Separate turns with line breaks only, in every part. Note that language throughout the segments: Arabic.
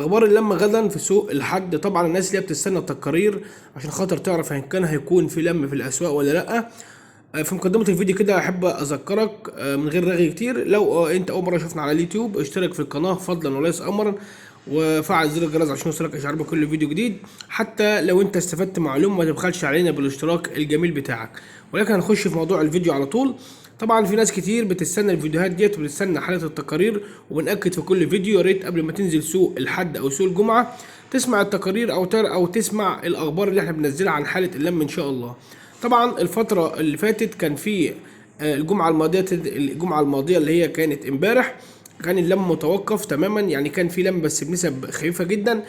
اخبار اللمه غدا في سوق الحد. طبعا الناس اللي هي بتستنى التقارير عشان خاطر تعرف ان كان هيكون في لم في الاسواق ولا لا. في مقدمه الفيديو كده احب اذكرك من غير رغي كتير، لو انت اول مره شفنا على اليوتيوب اشترك في القناه فضلا وليس امرا، وفعل زر الجرس عشان يوصلك اشعار بكل فيديو جديد. حتى لو انت استفدت معلومه ما تبخلش علينا بالاشتراك الجميل بتاعك. ولكن هنخش في موضوع الفيديو على طول. طبعا في ناس كتير بتستنى الفيديوهات ديت وبتستنى حالة التقارير، وبنأكد في كل فيديو يا ريت قبل ما تنزل سوق الحد او سوق الجمعة تسمع التقارير او تسمع الاخبار اللي احنا بننزلها عن حالة اللم ان شاء الله. طبعا الفترة اللي فاتت كان في الجمعة الماضية اللي هي كانت امبارح، كان اللم متوقف تماما، يعني كان في لم بس بنسب خفيفة جدا.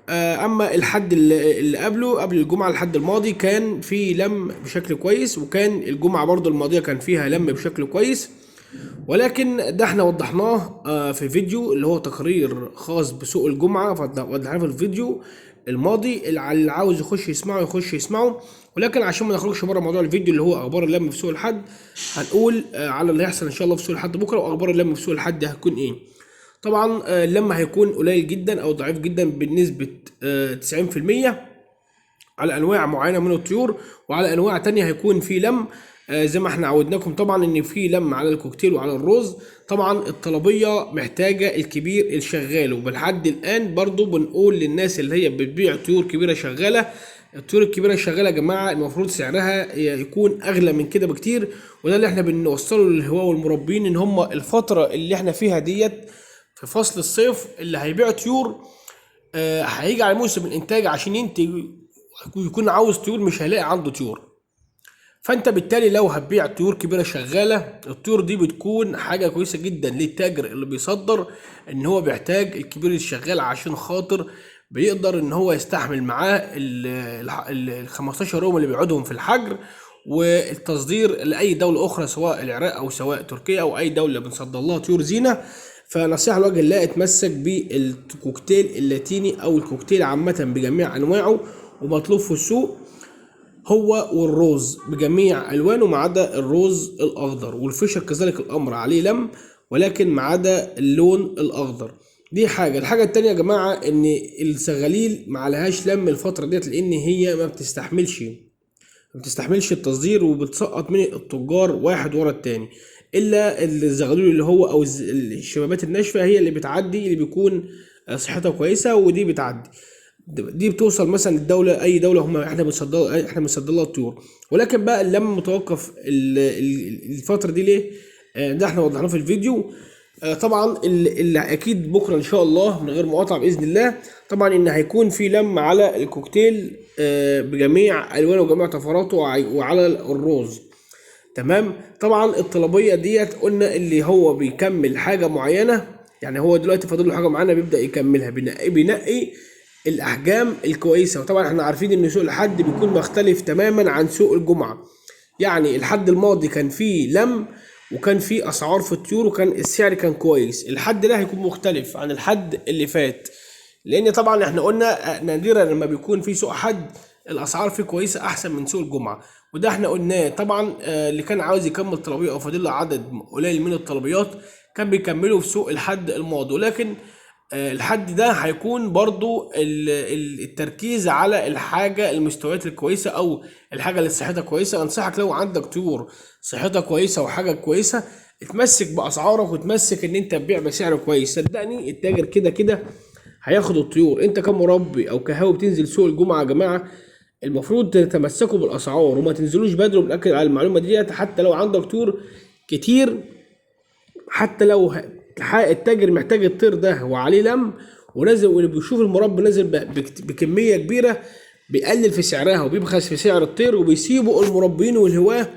اما الحد اللي قبله قبل الجمعه الحد الماضي كان في لم بشكل كويس، وكان الجمعه برضو الماضيه كان فيها لم بشكل كويس. ولكن ده احنا وضحناه في فيديو اللي هو تقرير خاص بسوق الجمعه، وضحناه في الفيديو الماضي. اللي عاوز يخش يسمعه يخش يسمعه. ولكن عشان ما نخرجش بره موضوع الفيديو اللي هو اخبار اللم في سوق الحد، هنقول على اللي هيحصل ان شاء الله في سوق الحد بكره، واخبار اللم في سوق الحد هتكون ايه. طبعا لما هيكون قليل جدا او ضعيف جدا بنسبة 90% على انواع معينة من الطيور، وعلى انواع تانية هيكون في لم زي ما احنا عودناكم طبعا ان في لم على الكوكتيل وعلى الرز. طبعا الطلبية محتاجة الكبير الشغال، وبالحد الان برضو بنقول للناس اللي هي بتبيع طيور كبيرة شغالة، الطيور الكبيرة الشغالة يا جماعة المفروض سعرها يكون أغلى من كده بكتير. وده اللي احنا بنوصله للهواة والمربين، إن هم الفترة اللي احنا فيها ديت في فصل الصيف اللي هيبيع طيور هيجي على موسم الانتاج عشان ينتج ويكون عاوز طيور مش هيلاقي عنده طيور. فانت بالتالي لو هتبيع طيور كبيره شغاله، الطيور دي بتكون حاجه كويسه جدا للتاجر اللي بيصدر، ان هو بيحتاج الكبير الشغال عشان خاطر بيقدر ان هو يستحمل معاه ال 15 يوم اللي بيقعدهم في الحجر، والتصدير لاي دوله اخرى سواء العراق او سواء تركيا او اي دوله بنصدر لها طيور زينه. فنصيحه لوجه الله اتمسك بالكوكتيل اللاتيني او الكوكتيل عامه بجميع انواعه، ومطلوب في السوق هو والروز بجميع الوانه ما عدا الروز الاخضر، والفشل كذلك الامر عليه لم ولكن ما عدا اللون الاخضر. دي الحاجه التانية يا جماعه ان السغاليل ما عليهاش لم الفتره ديت، لان هي ما بتستحملش التصدير، وبتسقط من التجار واحد ورا التاني. الا الزغلول اللي هو او الشبابات الناشفه هي اللي بتعدي، اللي بيكون صحتها كويسه، ودي بتعدي. دي بتوصل مثلا الدوله، اي دوله هم احنا بنصدر لها الطيور. ولكن بقى اللم متوقف الفتره دي ليه؟ ده احنا وضحناه في الفيديو. طبعا اللي اكيد بكره ان شاء الله من غير مقاطعه باذن الله، طبعا ان هيكون في لم على الكوكتيل بجميع الوانه وجميع طفراته، وعلى الروز. تمام. طبعا الطلبيه ديت قلنا اللي هو بيكمل حاجه معينه، يعني هو دلوقتي فاضل له حاجه معينه بيبدا يكملها، بينقي الاحجام الكويسه. وطبعا احنا عارفين ان سوق الحد بيكون مختلف تماما عن سوق الجمعه. يعني الحد الماضي كان فيه لم وكان فيه اسعار في الطيور وكان السعر كان كويس، الحد ده هيكون مختلف عن الحد اللي فات، لان طبعا احنا قلنا نادرا لما بيكون في سوق حد الاسعار فيه كويسه احسن من سوق الجمعه. وده احنا قلناه طبعا. اللي كان عاوز يكمل طلبيه او فاضل له عدد قليل من الطلبيات كان بيكملوا في سوق الحد الماضي. ولكن الحد ده هيكون برضو التركيز على الحاجة المستويات الكويسة او الحاجة اللي صحتها كويسة. انصحك لو عندك طيور صحتها كويسة وحاجة كويسة اتمسك باسعارك، وتمسك ان انت تبيع بسعر كويس. صدقني التاجر كده كده هياخد الطيور. انت كمربي او كهاوي بتنزل سوق الجمعة يا جماعة المفروض تتمسكوا بالاسعار وما تنزلوش بدري. وبنأكد على المعلومة دي، حتى لو عندك طيور كتير، حتى لو التاجر محتاج الطير ده وعليه لم ونازل، واللي بيشوف المربي نازل بكميه كبيره بيقلل في سعرها وبيبخس في سعر الطير، وبيسيبوا المربين والهواه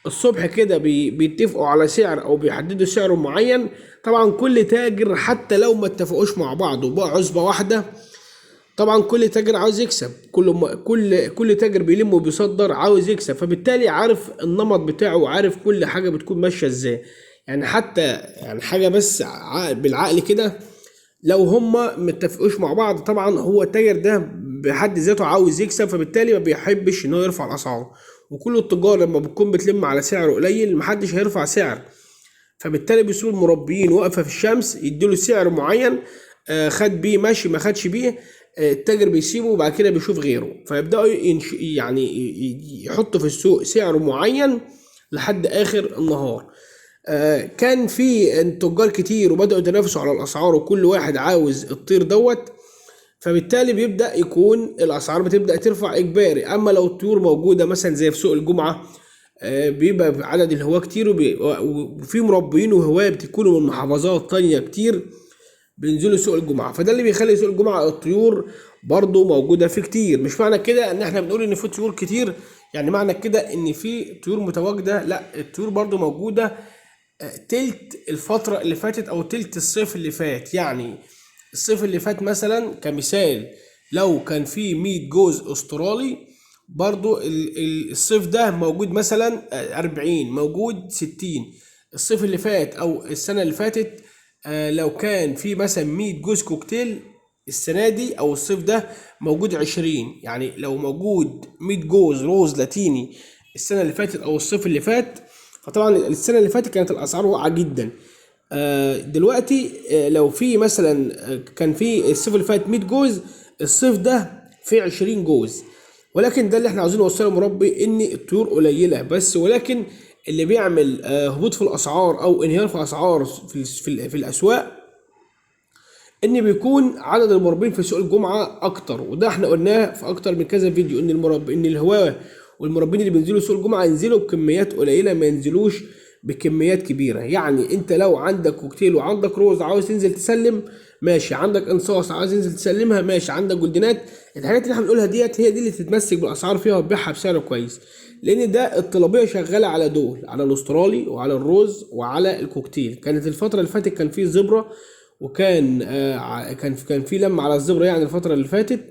الصبح كده بيتفقوا على سعر او بيحددوا سعر معين. طبعا كل تاجر حتى لو ما اتفقوش مع بعض وبقى عزبه واحده، طبعا كل تاجر عاوز يكسب، كل تاجر بيلم وبيصدر عاوز يكسب، فبالتالي عارف النمط بتاعه وعارف كل حاجه بتكون ماشيه ازاي. يعني حتى يعني حاجه بس بالعقل كده، لو هما متفقوش مع بعض طبعا هو التاجر ده بحد ذاته عاوز يكسب، فبالتالي ما بيحبش ان هو يرفع الاسعار. وكل التجار لما بتكون بتلم على سعر قليل محدش هيرفع سعر، فبالتالي بيصيروا المربيين واقفه في الشمس يديله سعر معين خد بيه ماشي، ما خدش بيه التاجر بيسيبه وبعد كده بيشوف غيره، فيبداوا يعني يحطوا في السوق سعر معين لحد اخر النهار. كان في تجار كتير وبداوا يتنافسوا على الاسعار، وكل واحد عاوز الطير دوت، فبالتالي بيبدا يكون الاسعار بتبدا ترفع اجباري. اما لو الطيور موجوده مثلا زي في سوق الجمعه، بيبقى عدد الهواة كتير، وفي مربيين وهواة بتكونوا من محافظات تانية كتير بينزلوا سوق الجمعة، فده اللي بيخلي سوق الجمعة الطيور برضو موجودة فيه كتير. مش معنى كده ان احنا بنقول ان في طيور كتير يعني معنى كده ان في طيور متواجدة، لا، الطيور برضو موجودة تلت الفترة اللي فاتت او تلت الصيف اللي فات. يعني الصيف اللي فات مثلا كمثال، لو كان في 100 جوز استرالي، برضو الصيف ده موجود مثلا 40، موجود 60. الصيف اللي فات او السنة اللي فاتت لو كان في مثلا 100 جوز كوكتيل، السنة دي او الصيف ده موجود 20. يعني لو موجود 100 جوز روز لاتيني السنة اللي فاتت او الصيف اللي فات، فطبعا السنة اللي فاتت كانت الاسعار واقعة جدا. دلوقتي لو في مثلا كان في الصيف اللي فات 100 جوز، الصيف ده في 20 جوز. ولكن ده اللي احنا عاوزين نوصله للمربي، ان الطيور قليله بس، ولكن اللي بيعمل هبوط في الاسعار او انهيار في الاسعار في الاسواق، ان بيكون عدد المربين في سوق الجمعه اكتر. وده احنا قلناه في اكتر من كذا فيديو، ان المربي، ان الهواه والمربين اللي بينزلوا سوق الجمعه ينزلوا بكميات قليله، ما ينزلوش بكميات كبيره. يعني انت لو عندك كوكتيل وعندك روز عاوز تنزل تسلم ماشي، عندك انصاص عاوز تنزل تسلمها ماشي، عندك جولدينات، الحاجات اللي احنا بنقولها ديت هي دي اللي تتمسك بالاسعار فيها وتبيعها بسعر كويس، لان ده الطلبيه شغاله على دول، على الاسترالي وعلى الروز وعلى الكوكتيل. كانت الفتره اللي فاتت كان في زبره، وكان كان في لم على الزبره يعني الفتره اللي فاتت،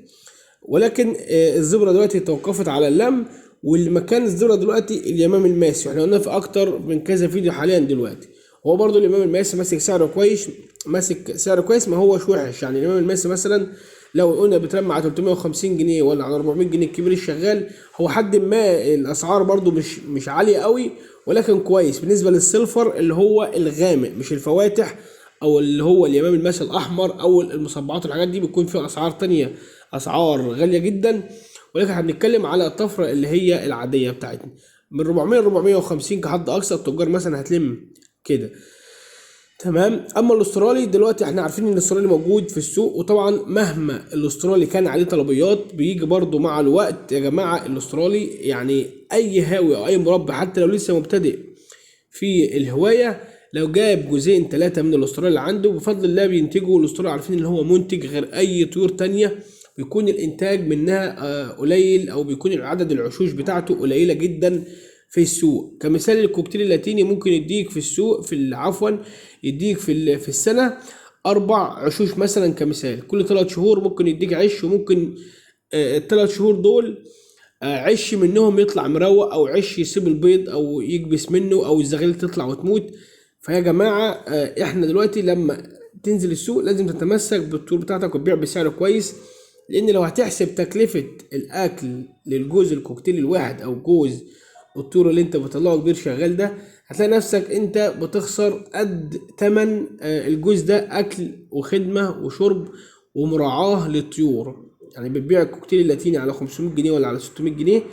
ولكن الزبره دلوقتي توقفت على اللم. واللي مكان الزبره دلوقتي اليمام الماسي، احنا قلنا في اكتر من كذا فيديو حاليا دلوقتي. هو برضو اليمام الماسي ماسك سعره كويس، ماسك سعره كويس، ما هوش وحش. يعني اليمام الماسي مثلا لو قلنا بترمى على 350 جنيه ولا على 400 جنيه الكبير الشغال، هو حد ما الاسعار برضو مش عاليه قوي، ولكن كويس بالنسبه للسيلفر اللي هو الغامق، مش الفواتح او اللي هو اليمام الماسي الاحمر او المصبعات. الحاجات دي بيكون فيها اسعار تانية، اسعار غاليه جدا، ولكن احنا بنتكلم على الطفره اللي هي العاديه بتاعتنا من 400 ل 450 كحد اقصى. التجار مثلا هتلم كده، تمام. اما الاسترالي دلوقتي احنا عارفين ان الاسترالي موجود في السوق، وطبعا مهما الاسترالي كان عليه طلبيات بيجي برضو مع الوقت يا جماعه. الاسترالي يعني اي هاوي او اي مربي حتى لو لسه مبتدئ في الهوايه، لو جاب جوزين ثلاثه من الاسترالي اللي عنده بفضل الله بينتجوا. الاسترالي عارفين ان هو منتج غير اي طيور تانية، بيكون الانتاج منها قليل، او بيكون عدد العشوش بتاعته قليله جدا في السوق. كمثال الكوكتيل اللاتيني ممكن يديك في السوق عفوا يديك في السنه 4 عشوش مثلا كمثال. كل 3 شهور ممكن يديك عش، وممكن ال3 شهور دول عش منهم يطلع مروق، او عش يسيب البيض او يكبس منه، او الزغاليل تطلع وتموت. فيا جماعه احنا دلوقتي لما تنزل السوق لازم تتمسك بالطيور بتاعتك وتبيع بسعر كويس، لان لو هتحسب تكلفه الاكل للجوز الكوكتيل الواحد او جوز الطيور اللي انت بتطلعه كبير شغال ده، هتلاقي نفسك انت بتخسر قد تمن الجوز ده اكل وخدمه وشرب ومراعاه للطيور. يعني بتبيع الكوكتيل اللاتيني على 500 جنيه ولا على 600 جنيه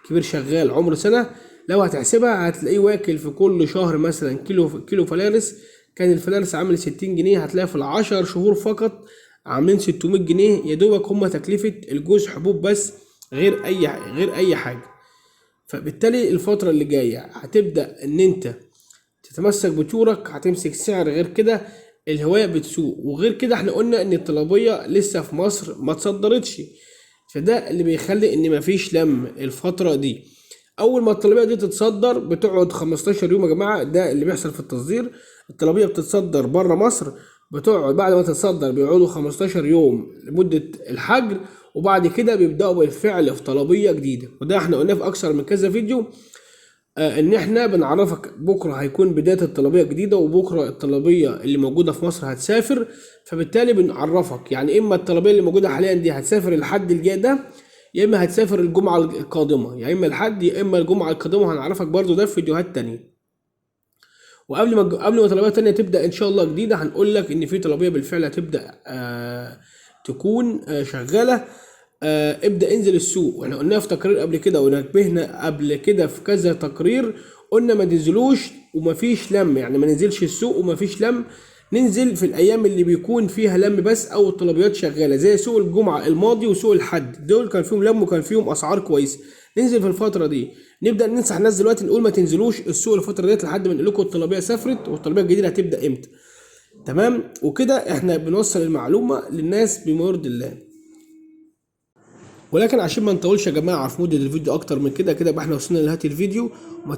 كبير شغال عمر سنه، لو هتحسبها هتلاقيه واكل في كل شهر مثلا كيلو فلارس. كان الفلارس عامل 60 جنيه، هتلاقي في ال10 شهور فقط عاملين 600 جنيه يا دوبك هم تكلفه الجوز حبوب بس، غير اي حاجه. فبالتالي الفتره اللي جايه هتبدا ان انت تتمسك بطورك، هتمسك سعر، غير كده الهواية بتسوق. وغير كده احنا قلنا ان الطلبية لسه في مصر ما تصدرتش، فده اللي بيخلي ان مفيش لم الفترة دي. اول ما الطلبية دي تتصدر بتقعد 15 يوم يا جماعة، ده اللي بيحصل في التصدير. الطلبية بتتصدر بره مصر، بتقعد بعد ما تتصدر بيقعدوا 15 يوم لمدة الحجر، وبعد كده بيبدأوا بالفعل في طلبية جديدة. وده احنا قلناه في اكثر من كذا فيديو، ان احنا بنعرفك بكره هيكون بدايه الطلبيه الجديده، وبكره الطلبيه اللي موجوده في مصر هتسافر. فبالتالي بنعرفك يعني اما الطلبيه اللي موجوده حاليا دي هتسافر الحد الجاي ده، يا اما هتسافر الجمعه القادمه، يا اما الحد يا اما الجمعه القادمه. هنعرفك برضو ده في فيديوهات تانية. قبل ما طلبيه تانية تبدا ان شاء الله جديده، هنقول لك ان في طلبيه بالفعل هتبدا تكون شغاله. ابدا انزل السوق، واحنا قلنا في تقرير قبل كده ونبهنا قبل كده في كذا تقرير، قلنا ما تنزلوش ومفيش لم، يعني ما ننزلش السوق ومفيش لم. ننزل في الايام اللي بيكون فيها لم بس، او الطلبيات شغاله، زي سوق الجمعه الماضي وسوق الحد، دول كان فيهم لم وكان فيهم اسعار كويسه. ننزل في الفتره دي. نبدا ننصح الناس دلوقتي نقول ما تنزلوش السوق الفتره ديت لحد ما نقول لكم الطلبيه سافرت والطلبيه الجديده هتبدا امتى. تمام، وكده احنا بنوصل المعلومه للناس بما يرضي الله. ولكن عشان ما نطولش يا جماعه في مده الفيديو اكتر من كده، كده يبقى احنا وصلنا لنهايه الفيديو. وما